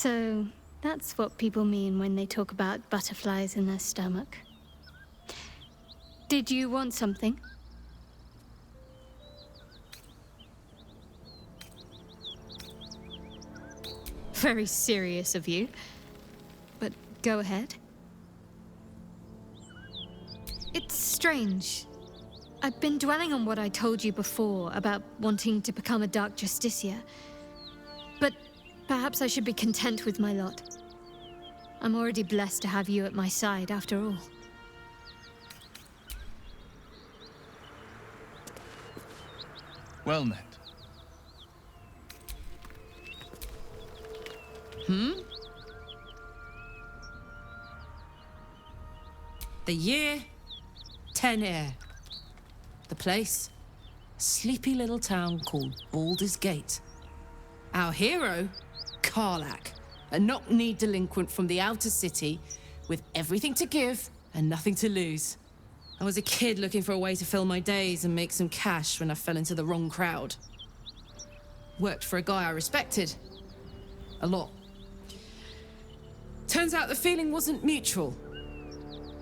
So, that's what people mean when they talk about butterflies in their stomach. Did you want something? Very serious of you. But go ahead. It's strange. I've been dwelling on what I told you before about wanting to become a Dark Justiciar. But perhaps I should be content with my lot. I'm already blessed to have you at my side, after all. Well met. The year, 10 Air. The place, a sleepy little town called Baldur's Gate. Our hero, Karlach, a knock-kneed delinquent from the outer city with everything to give and nothing to lose. I was a kid looking for a way to fill my days and make some cash when I fell into the wrong crowd. Worked for a guy I respected. A lot. Turns out the feeling wasn't mutual.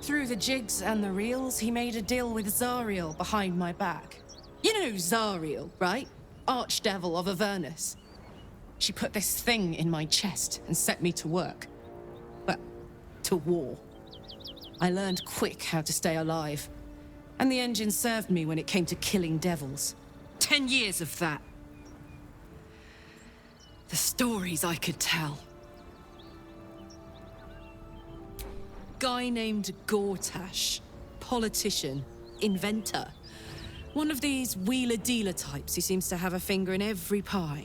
Through the jigs and the reels, he made a deal with Zariel behind my back. You know Zariel, right? Archdevil of Avernus. She put this thing in my chest and set me to work. Well, to war. I learned quick how to stay alive. And the engine served me when it came to killing devils. 10 years of that. The stories I could tell. Guy named Gortash. Politician. Inventor. One of these wheeler-dealer types who seems to have a finger in every pie.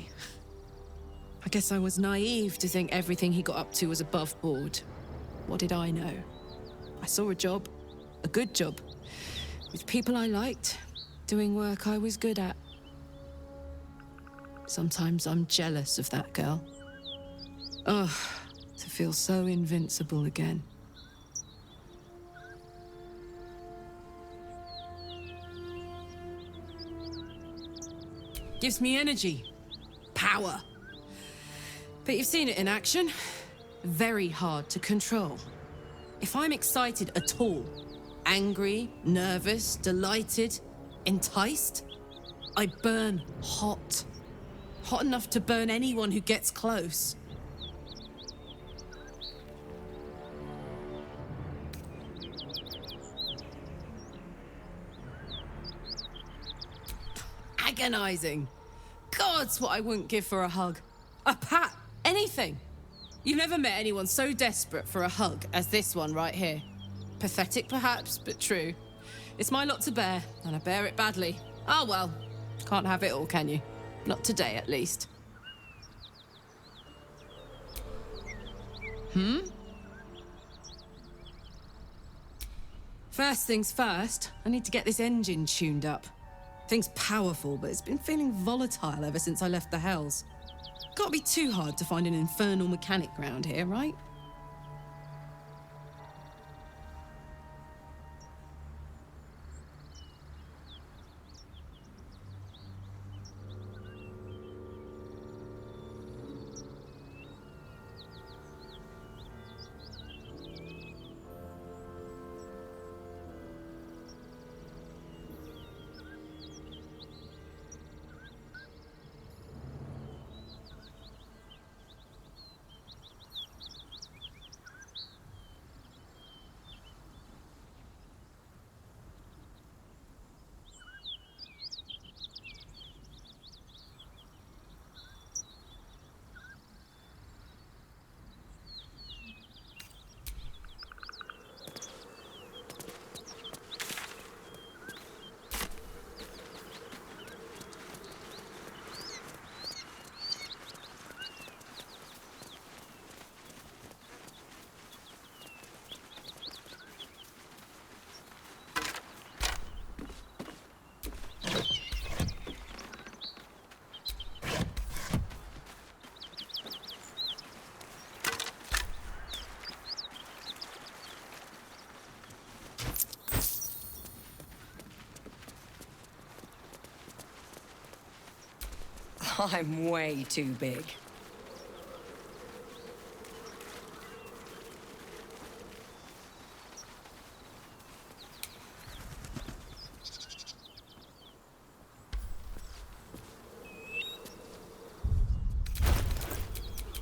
I guess I was naive to think everything he got up to was above board. What did I know? I saw a job. A good job. With people I liked. Doing work I was good at. Sometimes I'm jealous of that girl. Ugh, to feel so invincible again. Gives me energy. Power. But you've seen it in action. Very hard to control. If I'm excited at all, angry, nervous, delighted, enticed, I burn hot. Hot enough to burn anyone who gets close. Agonizing. God's what I wouldn't give for a hug. A pat. Anything. You've never met anyone so desperate for a hug as this one right here. Pathetic perhaps, but true. It's my lot to bear, and I bear it badly. Ah well, can't have it all, can you? Not today, at least. First things first, I need to get this engine tuned up. Thing's powerful, but it's been feeling volatile ever since I left the Hells. Can't be too hard to find an infernal mechanic round here, right? I'm way too big.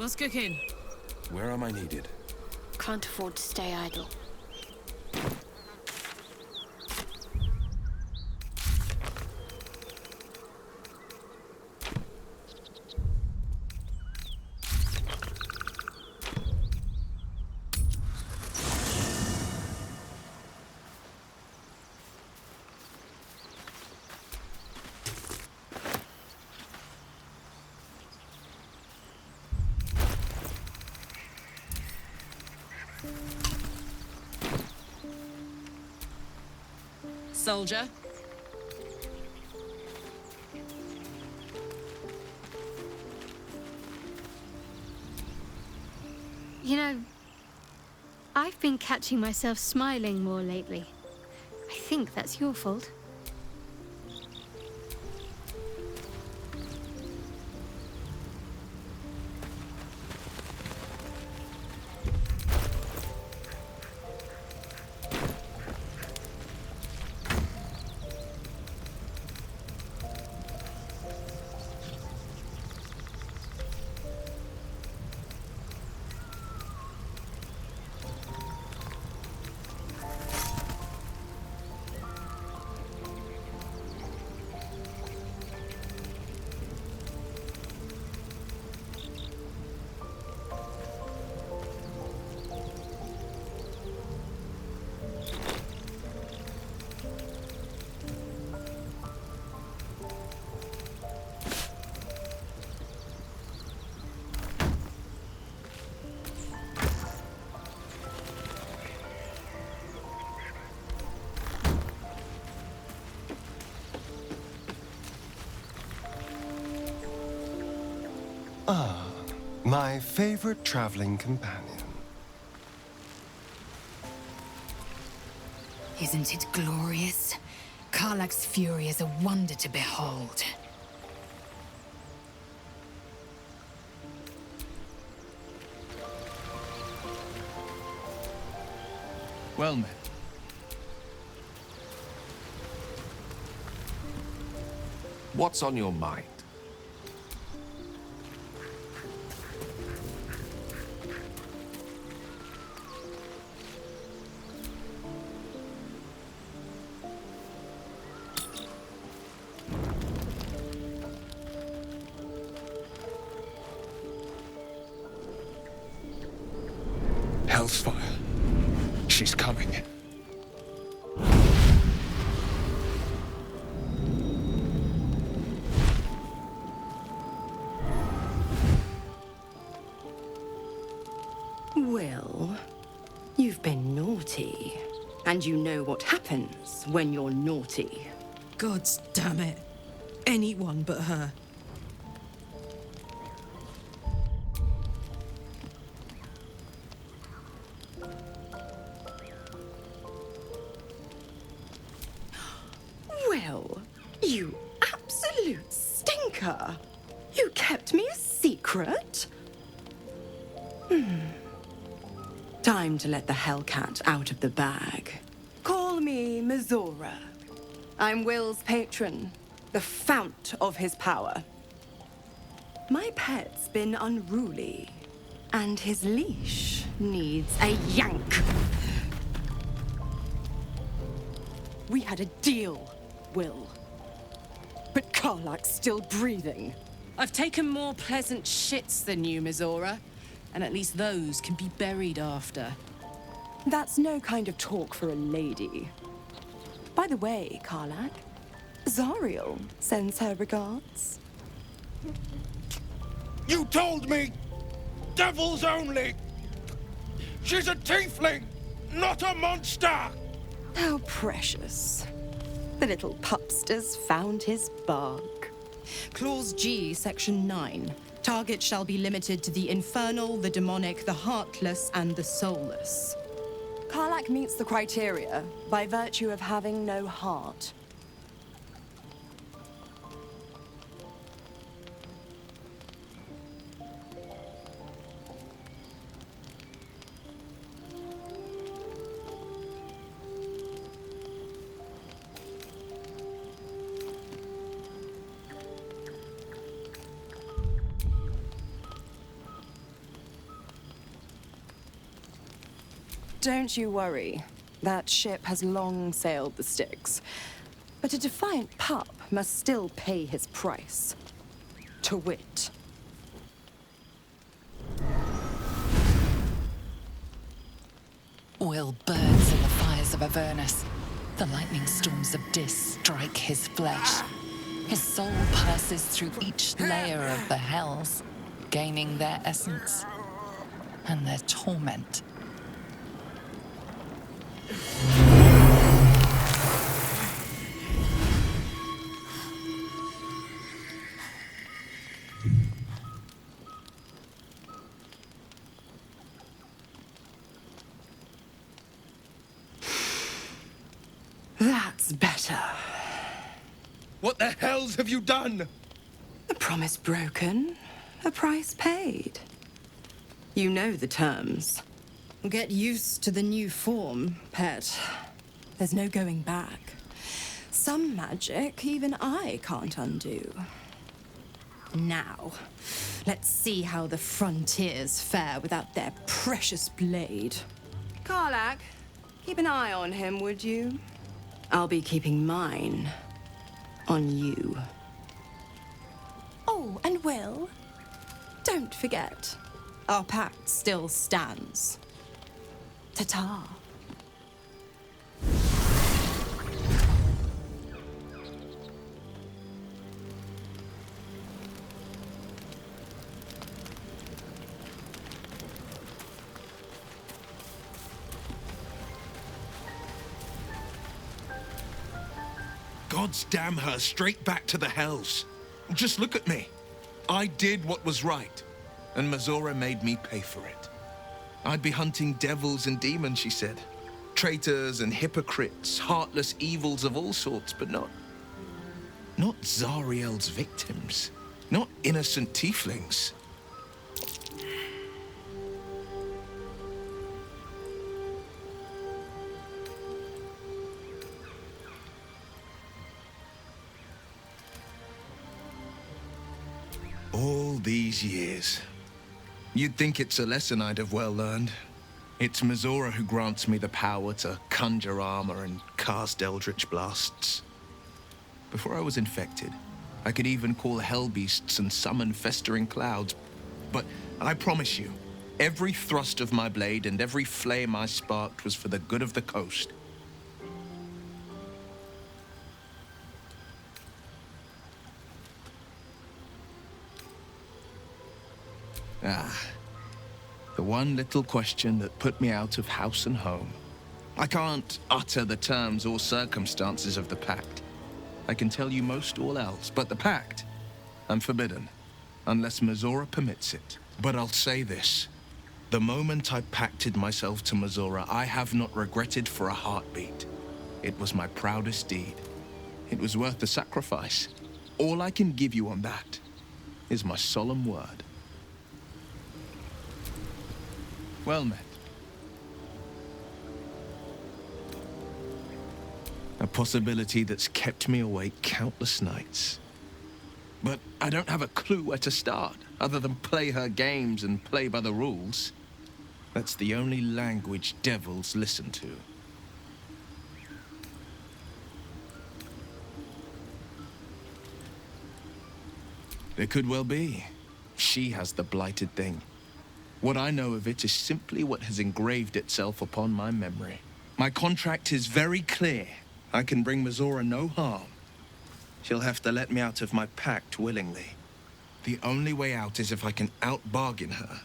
What's cooking? Where am I needed? Can't afford to stay idle. Soldier. You know, I've been catching myself smiling more lately. I think that's your fault. Ah, my favorite traveling companion. Isn't it glorious? Karlach's fury is a wonder to behold. Well met. What's on your mind? Hellsfire. She's coming. Well, you've been naughty. And you know what happens when you're naughty. God damn it. Anyone but her. Well, you absolute stinker. You kept me a secret? Time to let the Hellcat out of the bag. Call me Mizora. I'm Will's patron, the fount of his power. My pet's been unruly, and his leash needs a yank. We had a deal, Will. But Karlach's still breathing. I've taken more pleasant shits than you, Mizora. And at least those can be buried after. That's no kind of talk for a lady. By the way, Karlach, Zariel sends her regards. You told me! Devils only! She's a tiefling, not a monster! How precious. The little pupster's found his bark. Clause G, Section 9. Target shall be limited to the infernal, the demonic, the heartless, and the soulless. Karlach meets the criteria by virtue of having no heart. Don't you worry. That ship has long sailed the Styx. But a defiant pup must still pay his price. To wit. Will burns in the fires of Avernus. The lightning storms of Dis strike his flesh. His soul passes through each layer of the hells, gaining their essence and their torment. That's better. What the hells have you done? A promise broken, a price paid. You know the terms. Get used to the new form, pet. There's no going back. Some magic even I can't undo. Now, let's see how the frontiers fare without their precious blade. Karlak, keep an eye on him, would you? I'll be keeping mine on you. Oh, and Will, don't forget, our pact still stands. Ta-ta. Gods damn her, straight back to the hells. Just look at me. I did what was right, and Mazora made me pay for it. I'd be hunting devils and demons, she said. Traitors and hypocrites, heartless evils of all sorts, but not Zariel's victims. Not innocent tieflings. All these years. You'd think it's a lesson I'd have well learned. It's Mazora who grants me the power to conjure armor and cast eldritch blasts. Before I was infected, I could even call hell beasts and summon festering clouds. But I promise you, every thrust of my blade and every flame I sparked was for the good of the coast. The one little question that put me out of house and home. I can't utter the terms or circumstances of the pact. I can tell you most all else, but the pact, I'm forbidden, unless Mazora permits it. But I'll say this. The moment I pacted myself to Mazora, I have not regretted for a heartbeat. It was my proudest deed. It was worth the sacrifice. All I can give you on that is my solemn word. Well met. A possibility that's kept me awake countless nights. But I don't have a clue where to start, other than play her games and play by the rules. That's the only language devils listen to. It could well be. She has the blighted thing. What I know of it is simply what has engraved itself upon my memory. My contract is very clear. I can bring Mazora no harm. She'll have to let me out of my pact willingly. The only way out is if I can out-bargain her.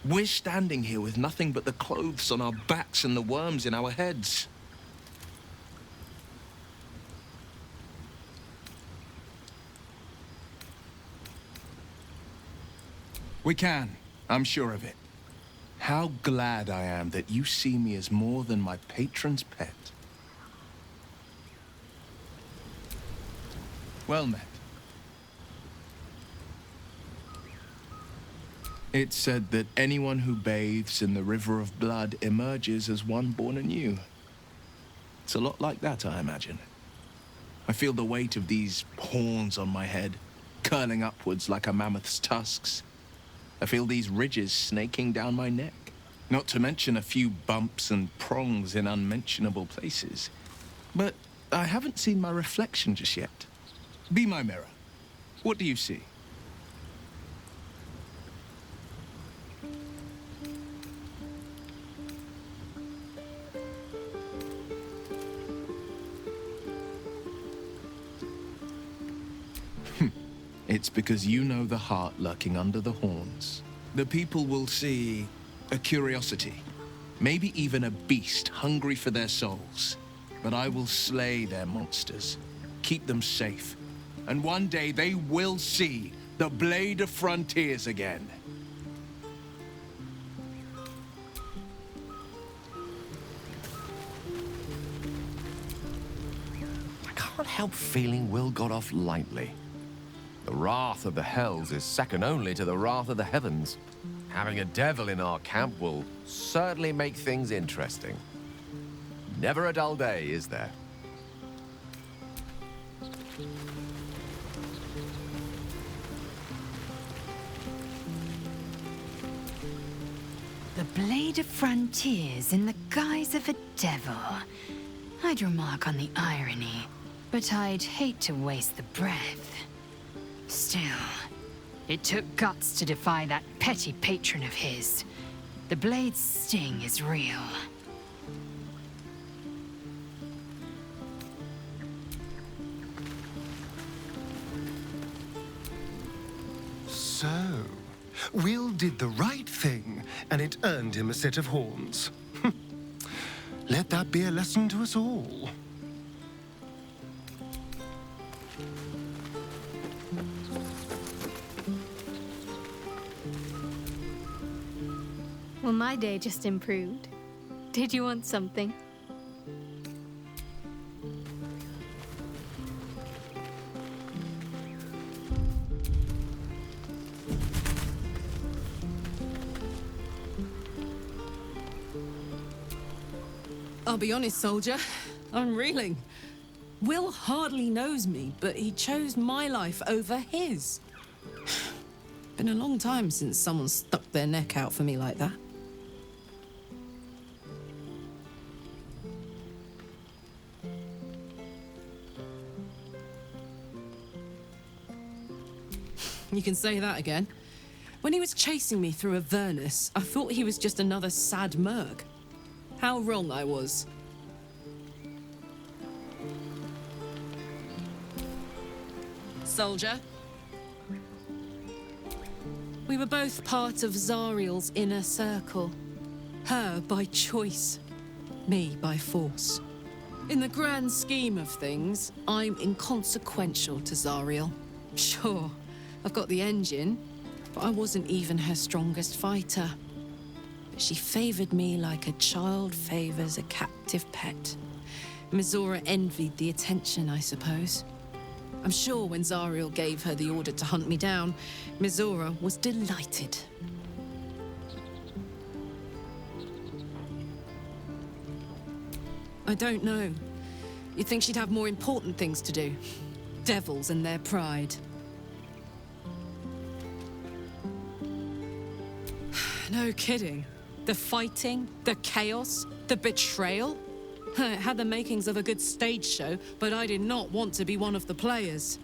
We're standing here with nothing but the clothes on our backs and the worms in our heads. We can. I'm sure of it. How glad I am that you see me as more than my patron's pet. Well met. It's said that anyone who bathes in the river of blood emerges as one born anew. It's a lot like that, I imagine. I feel the weight of these horns on my head, curling upwards like a mammoth's tusks. I feel these ridges snaking down my neck. Not to mention a few bumps and prongs in unmentionable places. But I haven't seen my reflection just yet. Be my mirror. What do you see? It's because you know the heart lurking under the horns. The people will see a curiosity, maybe even a beast hungry for their souls. But I will slay their monsters, keep them safe, and one day they will see the Blade of Frontiers again. I can't help feeling Will got off lightly. The wrath of the Hells is second only to the wrath of the heavens. Having a devil in our camp will certainly make things interesting. Never a dull day, is there? The Blade of Frontiers in the guise of a devil. I'd remark on the irony, but I'd hate to waste the breath. Still, it took guts to defy that petty patron of his. The Blade's sting is real. So, Will did the right thing, and it earned him a set of horns. Let that be a lesson to us all. Well, my day just improved. Did you want something? I'll be honest, soldier. I'm reeling. Will hardly knows me, but he chose my life over his. Been a long time since someone stuck their neck out for me like that. You can say that again. When he was chasing me through Avernus, I thought he was just another sad merc. How wrong I was. Soldier. We were both part of Zariel's inner circle. Her by choice, me by force. In the grand scheme of things, I'm inconsequential to Zariel. Sure, I've got the engine, but I wasn't even her strongest fighter. But she favored me like a child favors a captive pet. Mizora envied the attention, I suppose. I'm sure when Zariel gave her the order to hunt me down, Mizora was delighted. I don't know. You'd think she'd have more important things to do. Devils and their pride. No kidding. The fighting, the chaos, the betrayal. It had the makings of a good stage show, but I did not want to be one of the players.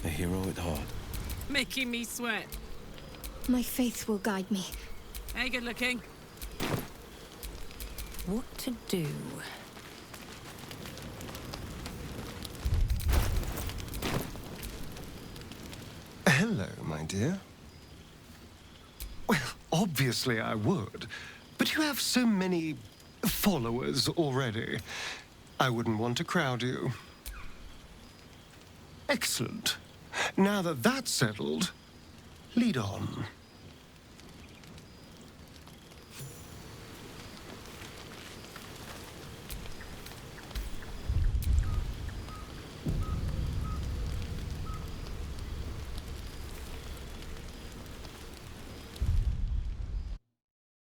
A hero at heart. Making me sweat. My faith will guide me. Hey, good looking. What to do? Hello, my dear. Well, obviously I would, but you have so many followers already. I wouldn't want to crowd you. Excellent. Now that that's settled, lead on.